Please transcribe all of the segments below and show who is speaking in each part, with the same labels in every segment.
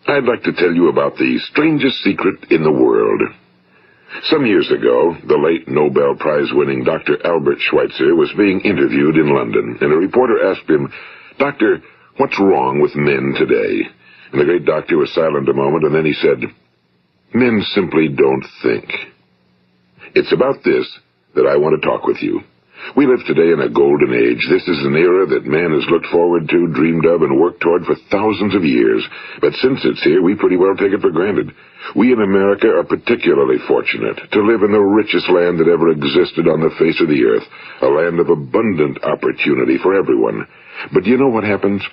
Speaker 1: I'd like to tell you about the strangest secret in the world. Some years ago, the late Nobel Prize-winning Dr. Albert Schweitzer was being interviewed in London, and a reporter asked him, "Doctor, what's wrong with men today?" And the great doctor was silent a moment, and then he said, "Men simply don't think." It's about this that I want to talk with you. We live today in a golden age. This is an era that man has looked forward to, dreamed of, and worked toward for thousands of years. But since it's here, we pretty well take it for granted. We in America are particularly fortunate to live in the richest land that ever existed on the face of the earth, a land of abundant opportunity for everyone. But do you know what happens?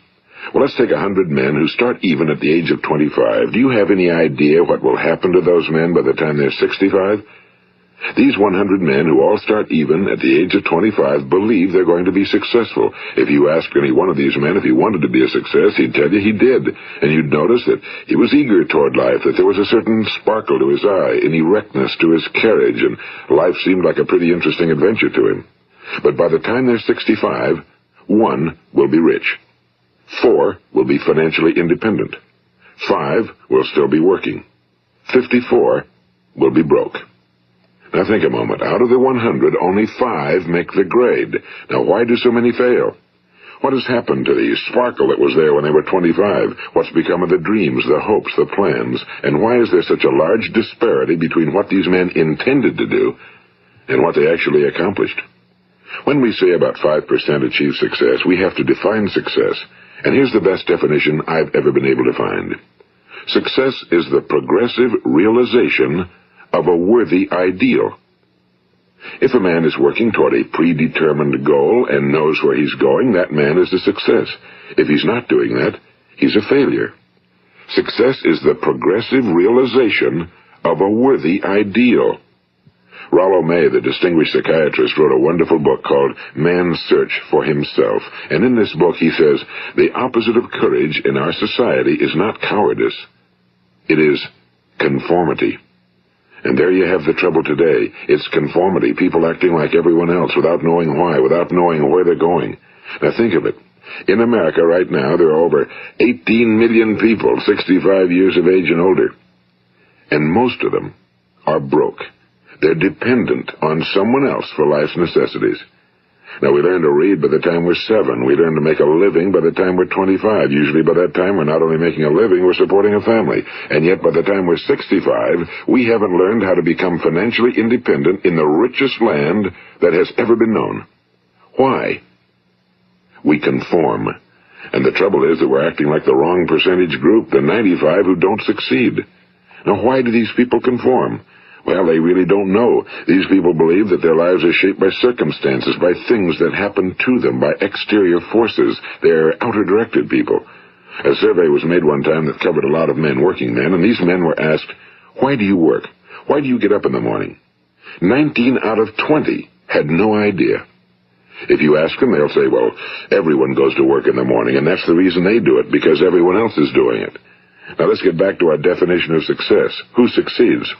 Speaker 1: Well, let's take 100 men who start even at the age of 25. Do you have any idea what will happen to those men by the time they're 65? These 100 men who all start even at the age of 25 believe they're going to be successful. If you asked any one of these men if he wanted to be a success, he'd tell you he did. And you'd notice that he was eager toward life, that there was a certain sparkle to his eye, an erectness to his carriage, and life seemed like a pretty interesting adventure to him. But by the time they're 65, 1 will be rich. 4 will be financially independent. 5 will still be working. 54 will be broke. Now think a moment. Out of the 100, only 5 make the grade. Now why do so many fail? What has happened to the sparkle that was there when they were 25? What's become of the dreams, the hopes, the plans? And why is there such a large disparity between what these men intended to do and what they actually accomplished? When we say about 5% achieve success, we have to define success. And here's the best definition I've ever been able to find. Success is the progressive realization of a worthy ideal. If a man is working toward a predetermined goal and knows where he's going, that man is a success. If he's not doing that, he's a failure. Success is the progressive realization of a worthy ideal. Rollo May, the distinguished psychiatrist, wrote a wonderful book called Man's Search for Himself. And in this book he says, the opposite of courage in our society is not cowardice. It is conformity. And there you have the trouble today. It's conformity, people acting like everyone else without knowing why, without knowing where they're going. Now think of it. In America right now, there are over 18 million people 65 years of age and older. And most of them are broke. They're dependent on someone else for life's necessities. Now, we learn to read by the time we're 7. We learn to make a living by the time we're 25. Usually by that time, we're not only making a living, we're supporting a family. And yet, by the time we're 65, we haven't learned how to become financially independent in the richest land that has ever been known. Why? We conform. And the trouble is that we're acting like the wrong percentage group, the 95 who don't succeed. Now, why do these people conform? Well, they really don't know. These people believe that their lives are shaped by circumstances, by things that happen to them, by exterior forces. They're outer-directed people. A survey was made one time that covered a lot of men, working men, and these men were asked, "Why do you work? Why do you get up in the morning?" 19 out of 20 had no idea. If you ask them, they'll say, well, everyone goes to work in the morning, and that's the reason they do it, because everyone else is doing it. Now let's get back to our definition of success. Who succeeds?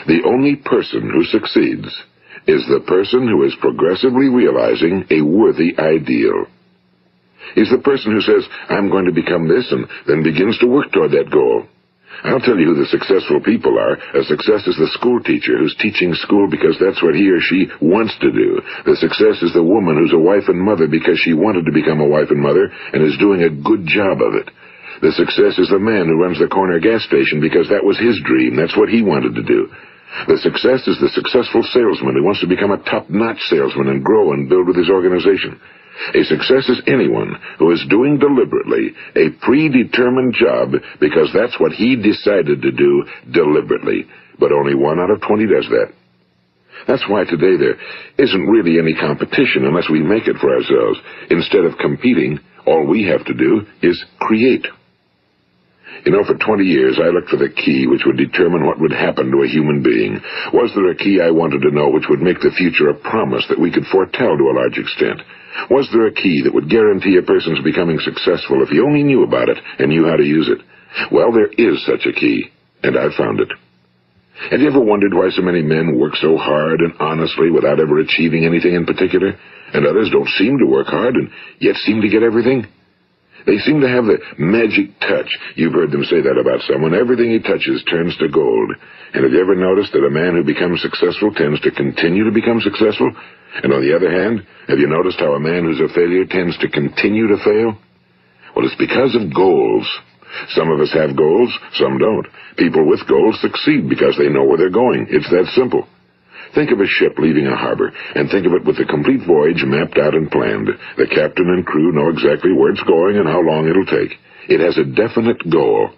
Speaker 1: The only person who succeeds is the person who is progressively realizing a worthy ideal. He's the person who says, I'm going to become this, and then begins to work toward that goal. I'll tell you who the successful people are. A success is the school teacher who's teaching school because that's what he or she wants to do. The success is the woman who's a wife and mother because she wanted to become a wife and mother and is doing a good job of it. The success is the man who runs the corner gas station because that was his dream. That's what he wanted to do. The success is the successful salesman who wants to become a top-notch salesman and grow and build with his organization. A success is anyone who is doing deliberately a predetermined job because that's what he decided to do deliberately. But only 1 out of 20 does that. That's why today there isn't really any competition unless we make it for ourselves. Instead of competing, all we have to do is create. You know, for 20 years, I looked for the key which would determine what would happen to a human being. Was there a key I wanted to know which would make the future a promise that we could foretell to a large extent? Was there a key that would guarantee a person's becoming successful if he only knew about it and knew how to use it? Well, there is such a key, and I've found it. Have you ever wondered why so many men work so hard and honestly without ever achieving anything in particular, and others don't seem to work hard and yet seem to get everything? They seem to have the magic touch. You've heard them say that about someone. Everything he touches turns to gold. And have you ever noticed that a man who becomes successful tends to continue to become successful? And on the other hand, have you noticed how a man who's a failure tends to continue to fail? Well, it's because of goals. Some of us have goals, some don't. People with goals succeed because they know where they're going. It's that simple. Think of a ship leaving a harbor, and think of it with the complete voyage mapped out and planned. The captain and crew know exactly where it's going and how long it'll take. It has a definite goal.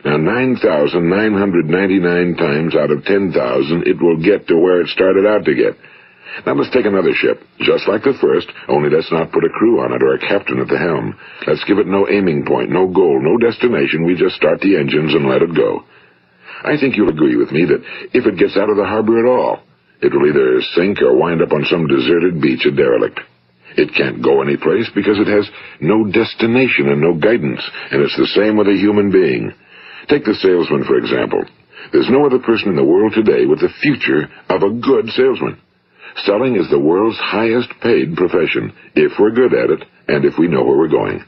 Speaker 1: Now, 9,999 times out of 10,000, it will get to where it started out to get. Now let's take another ship, just like the first, only let's not put a crew on it or a captain at the helm. Let's give it no aiming point, no goal, no destination. We just start the engines and let it go. I think you'll agree with me that if it gets out of the harbor at all, it will either sink or wind up on some deserted beach, a derelict. It can't go anyplace because it has no destination and no guidance, and it's the same with a human being. Take the salesman, for example. There's no other person in the world today with the future of a good salesman. Selling is the world's highest paid profession, if we're good at it, and if we know where we're going.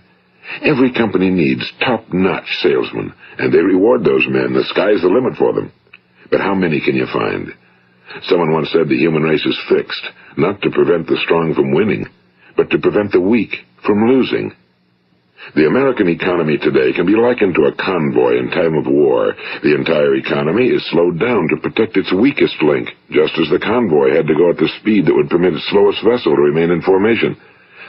Speaker 1: Every company needs top-notch salesmen, and they reward those men. The sky's the limit for them. But how many can you find? Someone once said the human race is fixed, not to prevent the strong from winning, but to prevent the weak from losing. The American economy today can be likened to a convoy in time of war. The entire economy is slowed down to protect its weakest link, just as the convoy had to go at the speed that would permit its slowest vessel to remain in formation.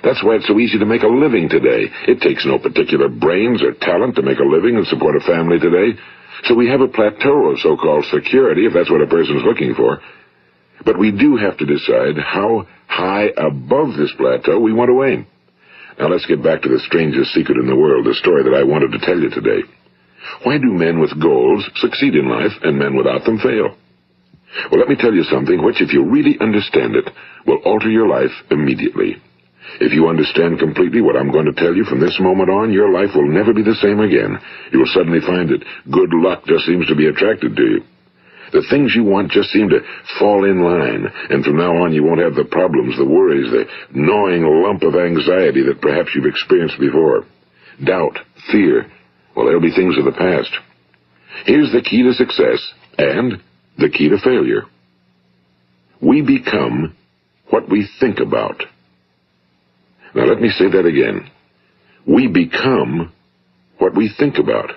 Speaker 1: That's why it's so easy to make a living today. It takes no particular brains or talent to make a living and support a family today. So we have a plateau of so-called security, if that's what a person's looking for. But we do have to decide how high above this plateau we want to aim. Now let's get back to the strangest secret in the world, the story that I wanted to tell you today. Why do men with goals succeed in life and men without them fail? Well, let me tell you something which, if you really understand it, will alter your life immediately. If you understand completely what I'm going to tell you from this moment on, your life will never be the same again. You will suddenly find that good luck just seems to be attracted to you. The things you want just seem to fall in line, and from now on you won't have the problems, the worries, the gnawing lump of anxiety that perhaps you've experienced before. Doubt, fear, well, they'll be things of the past. Here's the key to success and the key to failure. We become what we think about. Now let me say that again. We become what we think about.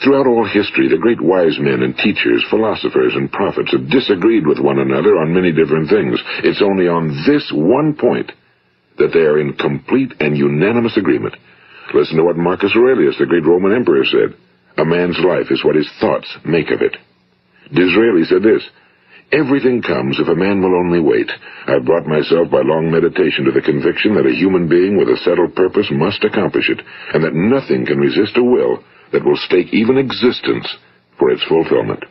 Speaker 1: Throughout all history, the great wise men and teachers, philosophers and prophets have disagreed with one another on many different things. It's only on this one point that they are in complete and unanimous agreement. Listen to what Marcus Aurelius, the great Roman emperor, said. A man's life is what his thoughts make of it. Disraeli said this. Everything comes if a man will only wait. I've brought myself by long meditation to the conviction that a human being with a settled purpose must accomplish it, and that nothing can resist a will that will stake even existence for its fulfillment.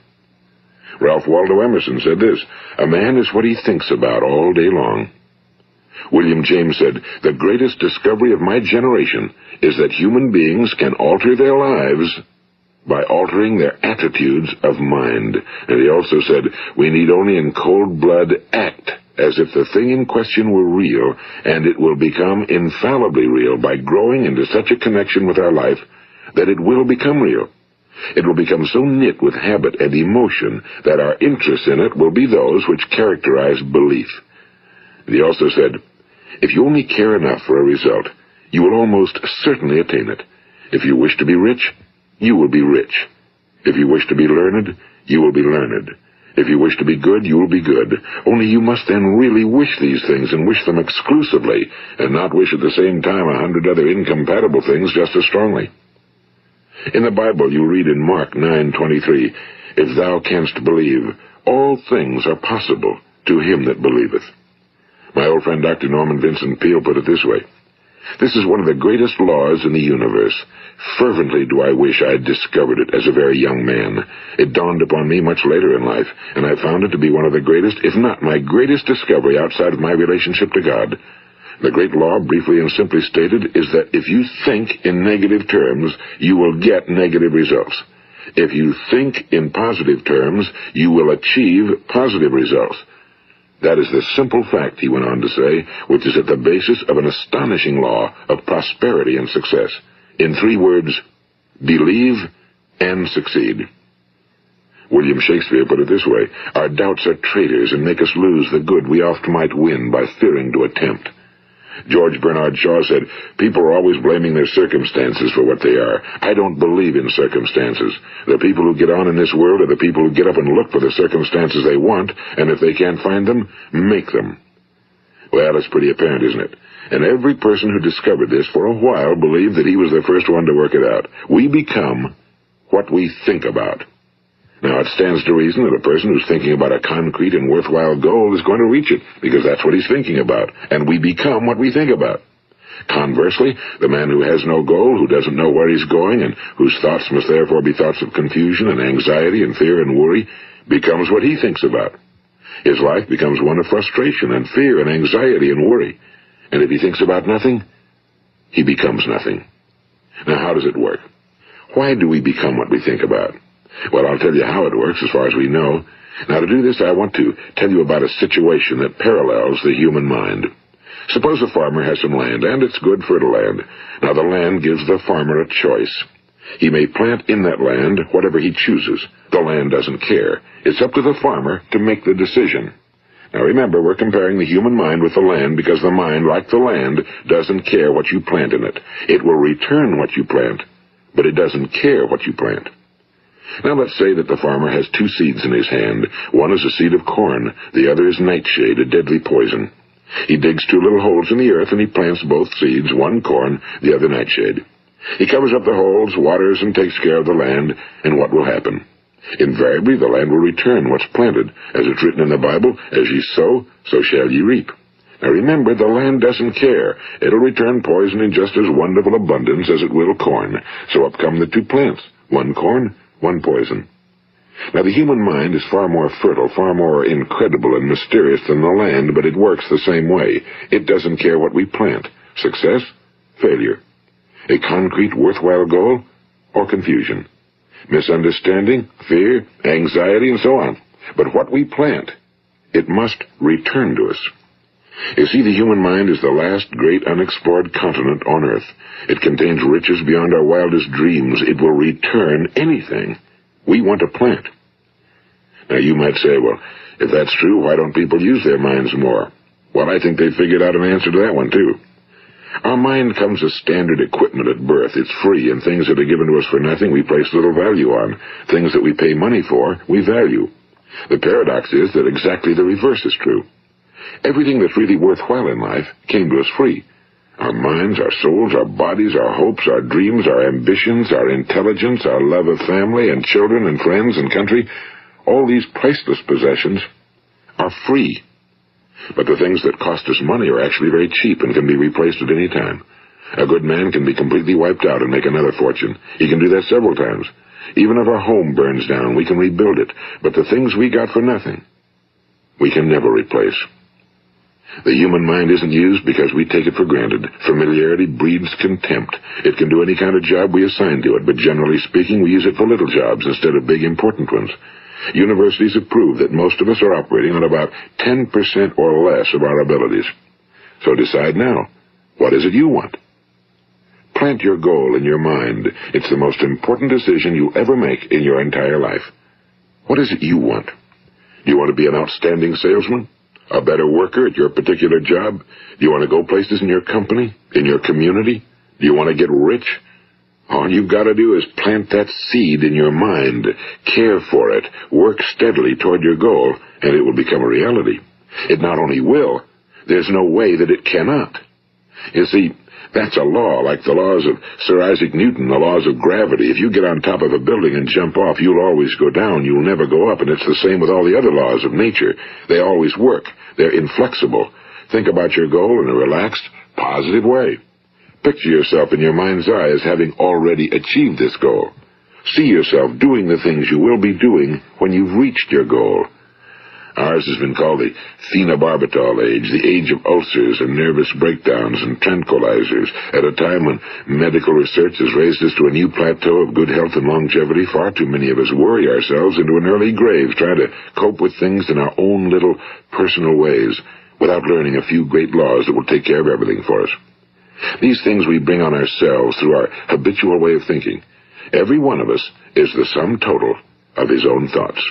Speaker 1: Ralph Waldo Emerson said this, a man is what he thinks about all day long. William James said, the greatest discovery of my generation is that human beings can alter their lives by altering their attitudes of mind. And he also said, we need only in cold blood act as if the thing in question were real, and it will become infallibly real by growing into such a connection with our life that it will become real. It will become so knit with habit and emotion that our interest in it will be those which characterize belief. And he also said, if you only care enough for a result, you will almost certainly attain it. If you wish to be rich, you will be rich. If you wish to be learned, you will be learned. If you wish to be good, you will be good. Only you must then really wish these things and wish them exclusively, and not wish at the same time 100 other incompatible things just as strongly. In the Bible you read in Mark 9:23, if thou canst believe, all things are possible to him that believeth. My old friend Dr. Norman Vincent Peale put it this way, this is one of the greatest laws in the universe. Fervently do I wish I had discovered it as a very young man. It dawned upon me much later in life, and I found it to be one of the greatest, if not my greatest discovery outside of my relationship to God. The great law, briefly and simply stated, is that if you think in negative terms, you will get negative results. If you think in positive terms, you will achieve positive results. That is the simple fact, he went on to say, which is at the basis of an astonishing law of prosperity and success. In 3 words, believe and succeed. William Shakespeare put it this way: our doubts are traitors and make us lose the good we oft might win by fearing to attempt. George Bernard Shaw said, people are always blaming their circumstances for what they are. I don't believe in circumstances. The people who get on in this world are the people who get up and look for the circumstances they want, and if they can't find them, make them. Well, it's pretty apparent, isn't it? And every person who discovered this for a while believed that he was the first one to work it out. We become what we think about. Now, it stands to reason that a person who's thinking about a concrete and worthwhile goal is going to reach it, because that's what he's thinking about, and we become what we think about. Conversely, the man who has no goal, who doesn't know where he's going, and whose thoughts must therefore be thoughts of confusion and anxiety and fear and worry, becomes what he thinks about. His life becomes one of frustration and fear and anxiety and worry. And if he thinks about nothing, he becomes nothing. Now, how does it work? Why do we become what we think about? Well, I'll tell you how it works as far as we know. Now, to do this, I want to tell you about a situation that parallels the human mind. Suppose a farmer has some land, and it's good fertile land. Now, the land gives the farmer a choice. He may plant in that land whatever he chooses. The land doesn't care. It's up to the farmer to make the decision. Now, remember, we're comparing the human mind with the land because the mind, like the land, doesn't care what you plant in it. It will return what you plant, but it doesn't care what you plant. Now let's say that the farmer has 2 seeds in his hand. One is a seed of corn, the other is nightshade, a deadly poison. He digs 2 little holes in the earth and he plants both seeds, one corn, the other nightshade. He covers up the holes, waters, and takes care of the land, and what will happen? Invariably the land will return what's planted. As it's written in the Bible, as ye sow, so shall ye reap. Now remember, the land doesn't care. It'll return poison in just as wonderful abundance as it will corn. So up come the 2 plants, one corn, one poison. Now, the human mind is far more fertile, far more incredible and mysterious than the land, but it works the same way. It doesn't care what we plant. Success, failure. A concrete, worthwhile goal, or confusion. Misunderstanding, fear, anxiety, and so on. But what we plant, it must return to us. You see, the human mind is the last great unexplored continent on Earth. It contains riches beyond our wildest dreams. It will return anything we want to plant. Now, you might say, well, if that's true, why don't people use their minds more? Well, I think they figured out an answer to that one, too. Our mind comes as standard equipment at birth. It's free, and things that are given to us for nothing we place little value on. Things that we pay money for, we value. The paradox is that exactly the reverse is true. Everything that's really worthwhile in life came to us free. Our minds, our souls, our bodies, our hopes, our dreams, our ambitions, our intelligence, our love of family and children and friends and country, all these priceless possessions are free. But the things that cost us money are actually very cheap and can be replaced at any time. A good man can be completely wiped out and make another fortune. He can do that several times. Even if our home burns down, we can rebuild it. But the things we got for nothing, we can never replace. The human mind isn't used because we take it for granted. Familiarity breeds contempt. It can do any kind of job we assign to it, but generally speaking, we use it for little jobs instead of big, important ones. Universities have proved that most of us are operating on about 10% or less of our abilities. So decide now, what is it you want? Plant your goal in your mind. It's the most important decision you'll ever make in your entire life. What is it you want? Do you want to be an outstanding salesman? A better worker at your particular job? Do you want to go places in your company? In your community? Do you want to get rich? All you've got to do is plant that seed in your mind, care for it, work steadily toward your goal, and it will become a reality. It not only will, there's no way that it cannot. You see, that's a law, like the laws of Sir Isaac Newton, the laws of gravity. If you get on top of a building and jump off, you'll always go down. You'll never go up, and it's the same with all the other laws of nature. They always work. They're inflexible. Think about your goal in a relaxed, positive way. Picture yourself in your mind's eye as having already achieved this goal. See yourself doing the things you will be doing when you've reached your goal. Ours has been called the phenobarbital age, the age of ulcers and nervous breakdowns and tranquilizers. At a time when medical research has raised us to a new plateau of good health and longevity, far too many of us worry ourselves into an early grave trying to cope with things in our own little personal ways without learning a few great laws that will take care of everything for us. These things we bring on ourselves through our habitual way of thinking. Every one of us is the sum total of his own thoughts.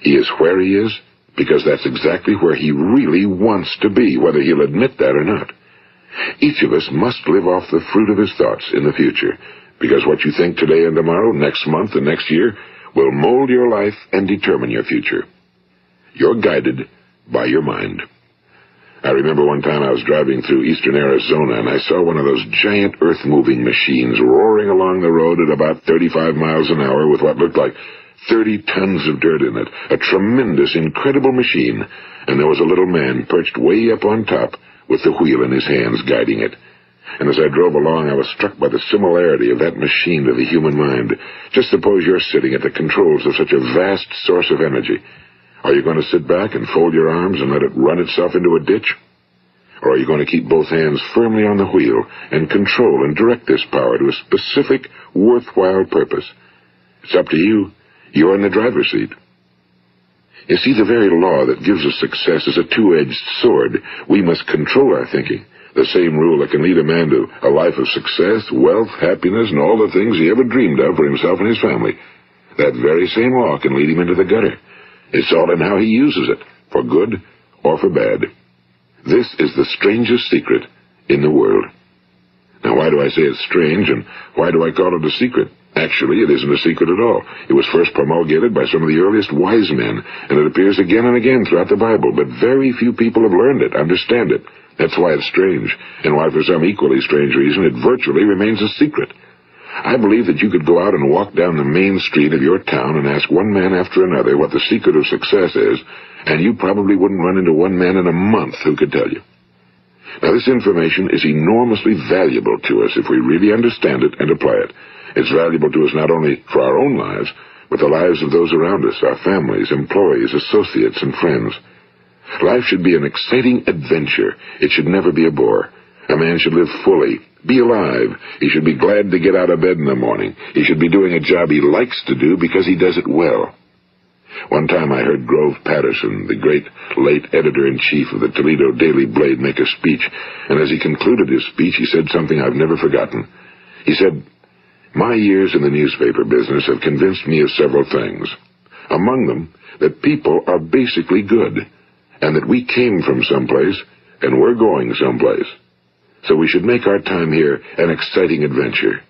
Speaker 1: He is where he is because that's exactly where he really wants to be, whether he'll admit that or not. Each of us must live off the fruit of his thoughts in the future, because what you think today and tomorrow, next month and next year, will mold your life and determine your future. You're guided by your mind. I remember one time I was driving through eastern Arizona, and I saw one of those giant earth-moving machines roaring along the road at about 35 miles an hour with what looked like 30 tons of dirt in it. A tremendous, incredible machine, and there was a little man perched way up on top with the wheel in his hands guiding it. And as I drove along, I was struck by the similarity of that machine to the human mind. Just suppose you're sitting at the controls of such a vast source of energy. Are you going to sit back and fold your arms and let it run itself into a ditch? Or are you going to keep both hands firmly on the wheel and control and direct this power to a specific, worthwhile purpose? It's up to you. You're in the driver's seat. You see, the very law that gives us success is a two-edged sword. We must control our thinking. The same rule that can lead a man to a life of success, wealth, happiness, and all the things he ever dreamed of for himself and his family. That very same law can lead him into the gutter. It's all in how he uses it, for good or for bad. This is the strangest secret in the world. Now, why do I say it's strange, and why do I call it a secret? Actually, it isn't a secret at all. It was first promulgated by some of the earliest wise men, and it appears again and again throughout the Bible, but very few people have learned it, understand it. That's why it's strange, and why for some equally strange reason it virtually remains a secret. I believe that you could go out and walk down the main street of your town and ask one man after another what the secret of success is, and you probably wouldn't run into one man in a month who could tell you. Now, this information is enormously valuable to us if we really understand it and apply it. It's valuable to us not only for our own lives, but the lives of those around us, our families, employees, associates, and friends. Life should be an exciting adventure. It should never be a bore. A man should live fully, be alive. He should be glad to get out of bed in the morning. He should be doing a job he likes to do because he does it well. One time I heard Grove Patterson, the great late editor-in-chief of the Toledo Daily Blade, make a speech, and as he concluded his speech, he said something I've never forgotten. He said, "My years in the newspaper business have convinced me of several things. Among them, that people are basically good, and that we came from someplace, and we're going someplace. So we should make our time here an exciting adventure.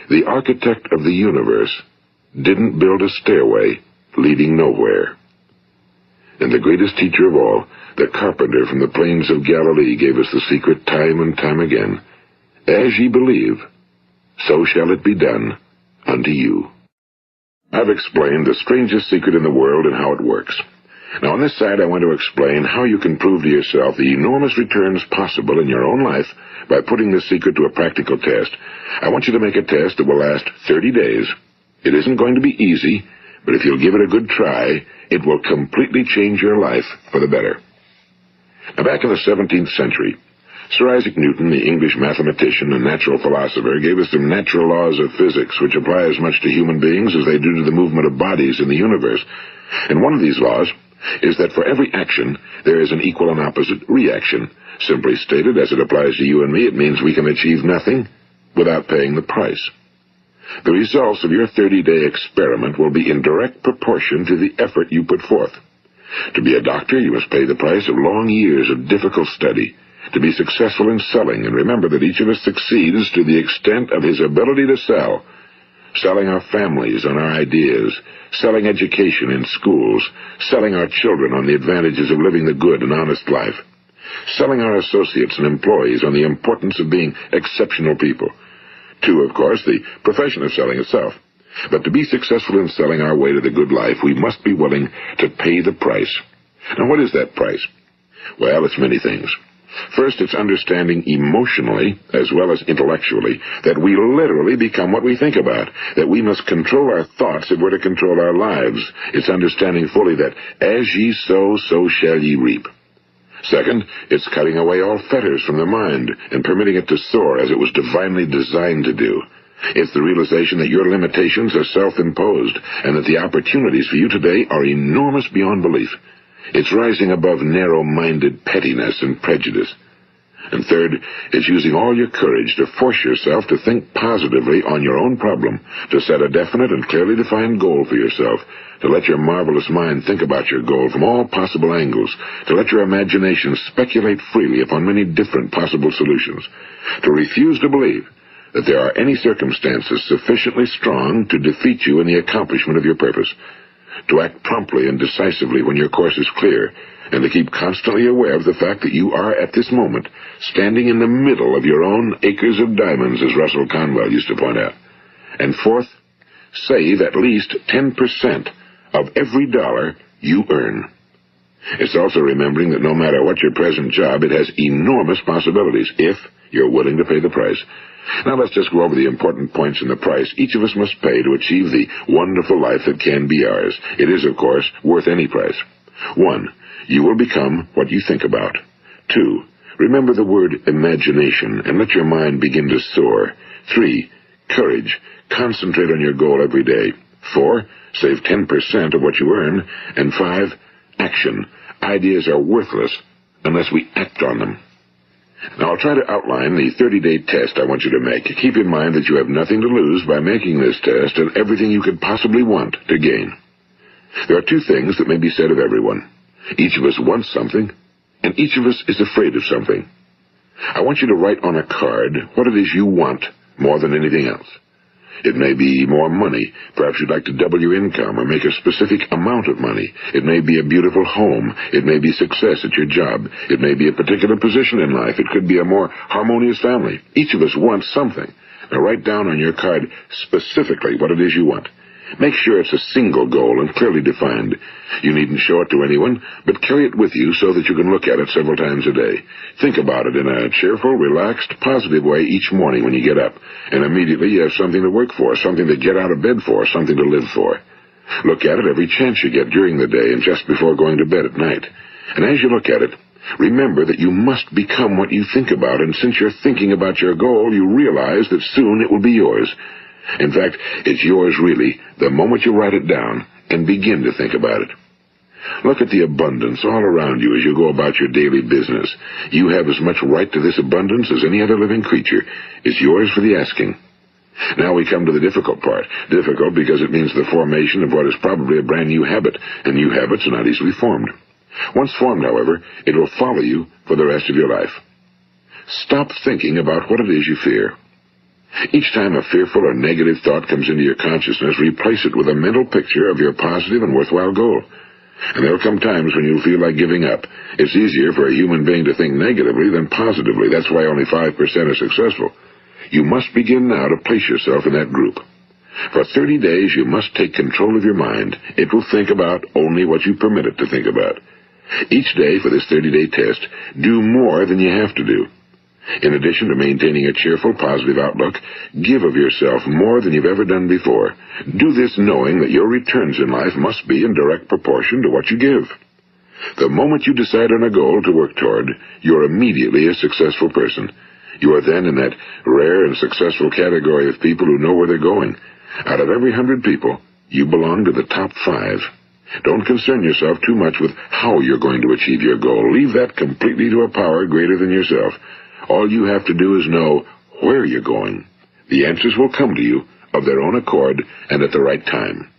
Speaker 1: The architect of the universe didn't build a stairway leading nowhere." And the greatest teacher of all, the carpenter from the plains of Galilee, gave us the secret time and time again. As ye believe, so shall it be done unto you. I've explained the strangest secret in the world and how it works. Now, on this side, I want to explain how you can prove to yourself the enormous returns possible in your own life by putting this secret to a practical test. I want you to make a test that will last 30 days. It isn't going to be easy, but if you'll give it a good try, it will completely change your life for the better. Now, back in the 17th century, Sir Isaac Newton, the English mathematician and natural philosopher, gave us some natural laws of physics which apply as much to human beings as they do to the movement of bodies in the universe. And one of these laws is that for every action, there is an equal and opposite reaction. Simply stated, as it applies to you and me, it means we can achieve nothing without paying the price. The results of your 30-day experiment will be in direct proportion to the effort you put forth. To be a doctor, you must pay the price of long years of difficult study. To be successful in selling, and remember that each of us succeeds to the extent of his ability to sell. Selling our families on our ideas, selling education in schools, selling our children on the advantages of living the good and honest life, selling our associates and employees on the importance of being exceptional people. To, of course, the profession of selling itself. But to be successful in selling our way to the good life, we must be willing to pay the price. Now, what is that price? Well, it's many things. First, it's understanding emotionally, as well as intellectually, that we literally become what we think about, that we must control our thoughts if we're to control our lives. It's understanding fully that as ye sow, so shall ye reap. Second, it's cutting away all fetters from the mind and permitting it to soar as it was divinely designed to do. It's the realization that your limitations are self-imposed and that the opportunities for you today are enormous beyond belief. It's rising above narrow-minded pettiness and prejudice. And third, it's using all your courage to force yourself to think positively on your own problem, to set a definite and clearly defined goal for yourself, to let your marvelous mind think about your goal from all possible angles, to let your imagination speculate freely upon many different possible solutions, to refuse to believe that there are any circumstances sufficiently strong to defeat you in the accomplishment of your purpose, to act promptly and decisively when your course is clear, and to keep constantly aware of the fact that you are, at this moment, standing in the middle of your own acres of diamonds, as Russell Conwell used to point out. And fourth, save at least 10% of every dollar you earn. It's also remembering that no matter what your present job, it has enormous possibilities, if you're willing to pay the price. Now let's just go over the important points in the price each of us must pay to achieve the wonderful life that can be ours. It is, of course, worth any price. 1. You will become what you think about. 2. Remember the word imagination and let your mind begin to soar. 3. Courage. Concentrate on your goal every day. 4. Save 10% of what you earn. And 5. Action. Ideas are worthless unless we act on them. Now, I'll try to outline the 30-day test I want you to make. Keep in mind that you have nothing to lose by making this test and everything you could possibly want to gain. There are 2 things that may be said of everyone. Each of us wants something, and each of us is afraid of something. I want you to write on a card what it is you want more than anything else. It may be more money. Perhaps you'd like to double your income or make a specific amount of money. It may be a beautiful home. It may be success at your job. It may be a particular position in life. It could be a more harmonious family. Each of us wants something. Now write down on your card specifically what it is you want. Make sure it's a single goal and clearly defined. You needn't show it to anyone, but carry it with you so that you can look at it several times a day. Think about it in a cheerful, relaxed, positive way each morning when you get up, and immediately you have something to work for, something to get out of bed for, something to live for. Look at it every chance you get during the day and just before going to bed at night. And as you look at it, remember that you must become what you think about, and since you're thinking about your goal, you realize that soon it will be yours. In fact, it's yours really the moment you write it down and begin to think about it. Look at the abundance all around you as you go about your daily business. You have as much right to this abundance as any other living creature. It's yours for the asking. Now we come to the difficult part. Difficult because it means the formation of what is probably a brand new habit, and new habits are not easily formed. Once formed, however, it will follow you for the rest of your life. Stop thinking about what it is you fear. Each time a fearful or negative thought comes into your consciousness, replace it with a mental picture of your positive and worthwhile goal. And there will come times when you'll feel like giving up. It's easier for a human being to think negatively than positively. That's why only 5% are successful. You must begin now to place yourself in that group. For 30 days, you must take control of your mind. It will think about only what you permit it to think about. Each day for this 30-day test, do more than you have to do. In addition to maintaining a cheerful, positive outlook, give of yourself more than you've ever done before. Do this knowing that your returns in life must be in direct proportion to what you give. The moment you decide on a goal to work toward, you're immediately a successful person. You are then in that rare and successful category of people who know where they're going. Out of every 100 people, you belong to the top 5. Don't concern yourself too much with how you're going to achieve your goal. Leave that completely to a power greater than yourself. All you have to do is know where you're going. The answers will come to you of their own accord and at the right time.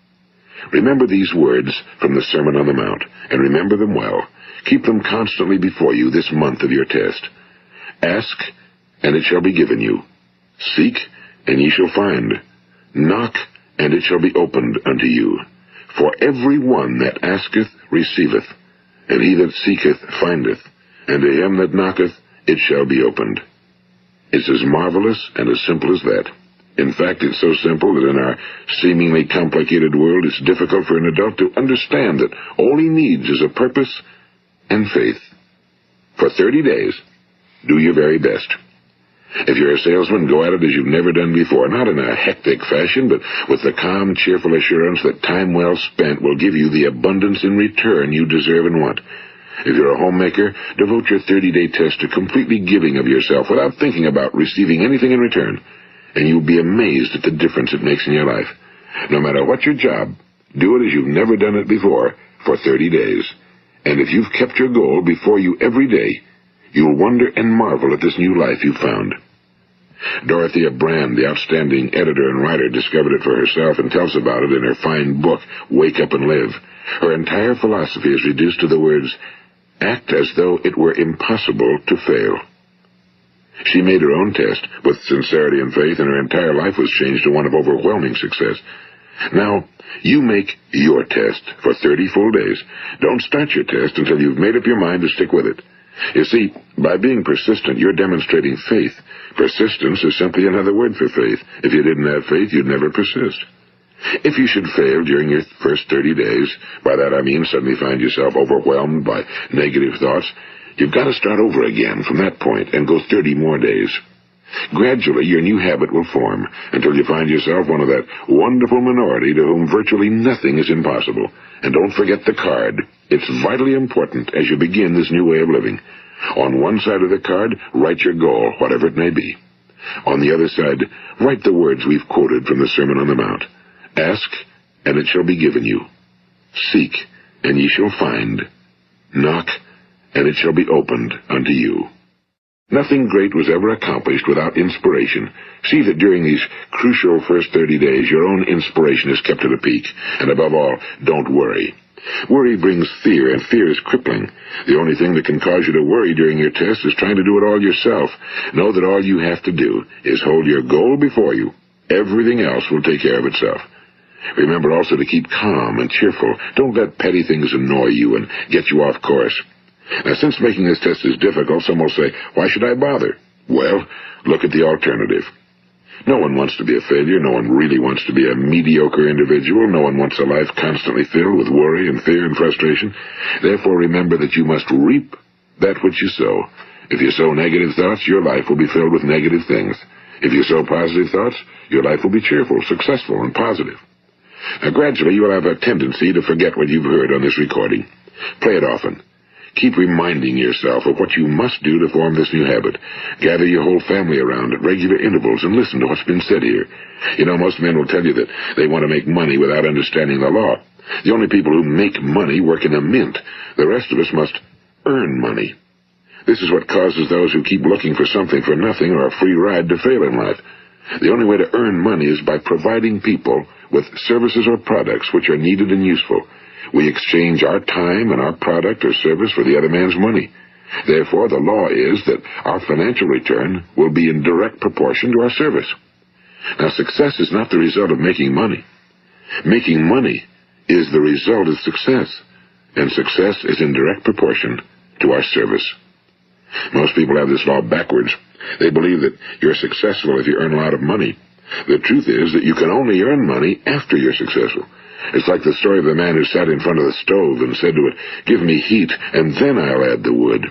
Speaker 1: Remember these words from the Sermon on the Mount, and remember them well. Keep them constantly before you this month of your test. Ask, and it shall be given you. Seek, and ye shall find. Knock, and it shall be opened unto you. For every one that asketh receiveth, and he that seeketh findeth, and to him that knocketh it shall be opened. It's as marvelous and as simple as that. In fact, it's so simple that in our seemingly complicated world, it's difficult for an adult to understand that all he needs is a purpose and faith. For 30 days, Do your very best. If you're a salesman, go at it as you've never done before, not in a hectic fashion, but with the calm, cheerful assurance that time well spent will give you the abundance in return you deserve and want. If you're a homemaker, devote your 30-day test to completely giving of yourself without thinking about receiving anything in return, and you'll be amazed at the difference it makes in your life. No matter what your job, do it as you've never done it before for 30 days. And if you've kept your goal before you every day, you'll wonder and marvel at this new life you've found. Dorothea Brand, the outstanding editor and writer, discovered it for herself and tells about it in her fine book, Wake Up and Live. Her entire philosophy is reduced to the words, act as though it were impossible to fail. She made her own test with sincerity and faith, and her entire life was changed to one of overwhelming success. Now, you make your test for 30 full days. Don't start your test until you've made up your mind to stick with it. You see, by being persistent, you're demonstrating faith. Persistence is simply another word for faith. If you didn't have faith, you'd never persist. If you should fail during your first 30 days, by that I mean suddenly find yourself overwhelmed by negative thoughts, you've got to start over again from that point and go 30 more days. Gradually, your new habit will form until you find yourself one of that wonderful minority to whom virtually nothing is impossible. And don't forget the card. It's vitally important as you begin this new way of living. On one side of the card, write your goal, whatever it may be. On the other side, write the words we've quoted from the Sermon on the Mount. Ask, and it shall be given you. Seek, and ye shall find. Knock, and it shall be opened unto you. Nothing great was ever accomplished without inspiration. See that during these crucial first 30 days, your own inspiration is kept at a peak. And above all, don't worry. Worry brings fear, and fear is crippling. The only thing that can cause you to worry during your test is trying to do it all yourself. Know that all you have to do is hold your goal before you. Everything else will take care of itself. Remember also to keep calm and cheerful. Don't let petty things annoy you and get you off course. Now, since making this test is difficult, some will say, why should I bother? Well, look at the alternative. No one wants to be a failure. No one really wants to be a mediocre individual. No one wants a life constantly filled with worry and fear and frustration. Therefore, remember that you must reap that which you sow. If you sow negative thoughts, your life will be filled with negative things. If you sow positive thoughts, your life will be cheerful, successful, and positive. Now, gradually, you will have a tendency to forget what you've heard on this recording. Play it often. Keep reminding yourself of what you must do to form this new habit. Gather your whole family around at regular intervals and listen to what's been said here. You know, most men will tell you that they want to make money without understanding the law. The only people who make money work in a mint. The rest of us must earn money. This is what causes those who keep looking for something for nothing or a free ride to fail in life. The only way to earn money is by providing people with services or products which are needed and useful. We exchange our time and our product or service for the other man's money. Therefore, the law is that our financial return will be in direct proportion to our service. Now, success is not the result of making money. Making money is the result of success, and success is in direct proportion to our service. Most people have this law backwards. They believe that you're successful if you earn a lot of money. The truth is that you can only earn money after you're successful. It's like the story of the man who sat in front of the stove and said to it, give me heat, and then I'll add the wood.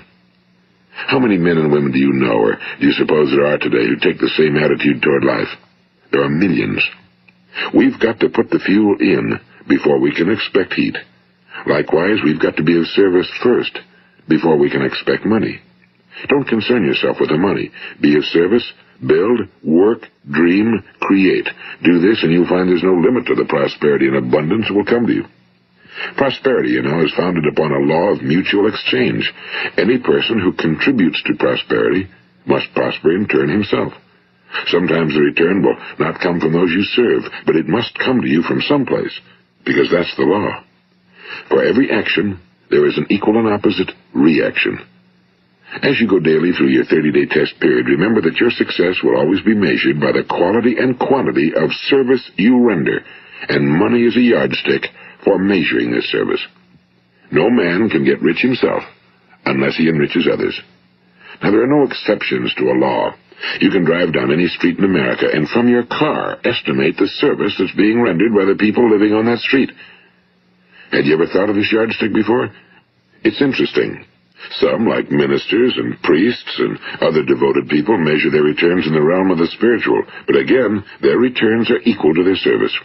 Speaker 1: How many men and women do you know, or do you suppose there are today, who take the same attitude toward life? There are millions. We've got to put the fuel in before we can expect heat. Likewise, we've got to be of service first before we can expect money. Don't concern yourself with the money. Be of service. Build, work, dream, create. Do this, and you'll find there's no limit to the prosperity and abundance that will come to you. Prosperity, you know, is founded upon a law of mutual exchange. Any person who contributes to prosperity must prosper in turn himself. Sometimes the return will not come from those you serve, but it must come to you from someplace, because that's the law. For every action, there is an equal and opposite reaction. As you go daily through your 30-day test period, remember that your success will always be measured by the quality and quantity of service you render, and money is a yardstick for measuring this service. No man can get rich himself unless he enriches others. Now, there are no exceptions to a law. You can drive down any street in America and from your car estimate the service that's being rendered by the people living on that street. Had you ever thought of this yardstick before? It's interesting. Some, like ministers and priests and other devoted people, measure their returns in the realm of the spiritual, but again, their returns are equal to their service.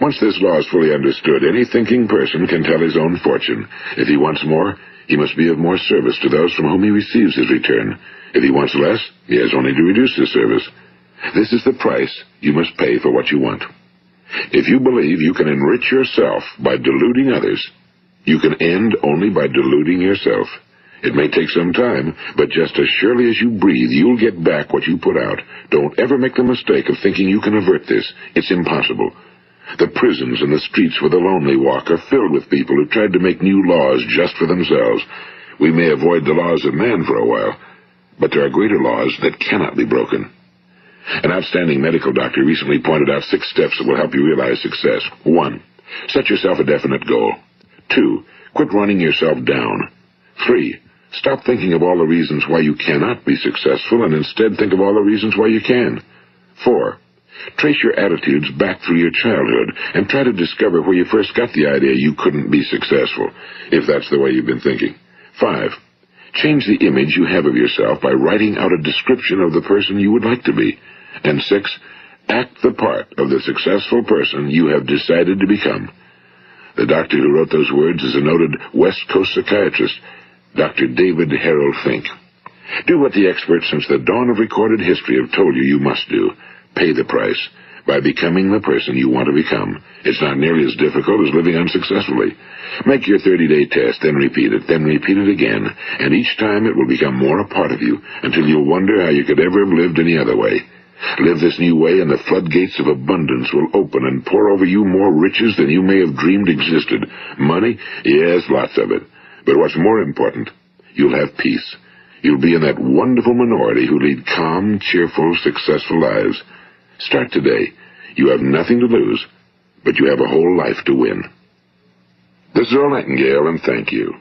Speaker 1: Once this law is fully understood, any thinking person can tell his own fortune. If he wants more, he must be of more service to those from whom he receives his return. If he wants less, he has only to reduce his service. This is the price you must pay for what you want. If you believe you can enrich yourself by deluding others, you can end only by deluding yourself. It may take some time, but just as surely as you breathe, you'll get back what you put out. Don't ever make the mistake of thinking you can avert this. It's impossible. The prisons and the streets where the lonely walk are filled with people who tried to make new laws just for themselves. We may avoid the laws of man for a while, but there are greater laws that cannot be broken. An outstanding medical doctor recently pointed out 6 steps that will help you realize success. 1. Set yourself a definite goal. 2. Quit running yourself down. 3. Stop thinking of all the reasons why you cannot be successful and instead think of all the reasons why you can. 4. Trace your attitudes back through your childhood and try to discover where you first got the idea you couldn't be successful, if that's the way you've been thinking. 5. Change the image you have of yourself by writing out a description of the person you would like to be. And 6. Act the part of the successful person you have decided to become. The doctor who wrote those words is a noted West Coast psychiatrist, Dr. David Harold Fink. Do what the experts since the dawn of recorded history have told you you must do. Pay the price by becoming the person you want to become. It's not nearly as difficult as living unsuccessfully. Make your 30-day test, then repeat it again, and each time it will become more a part of you until you'll wonder how you could ever have lived any other way. Live this new way and the floodgates of abundance will open and pour over you more riches than you may have dreamed existed. Money? Yes, lots of it. But what's more important, you'll have peace. You'll be in that wonderful minority who lead calm, cheerful, successful lives. Start today. You have nothing to lose, but you have a whole life to win. This is Earl Nightingale, and thank you.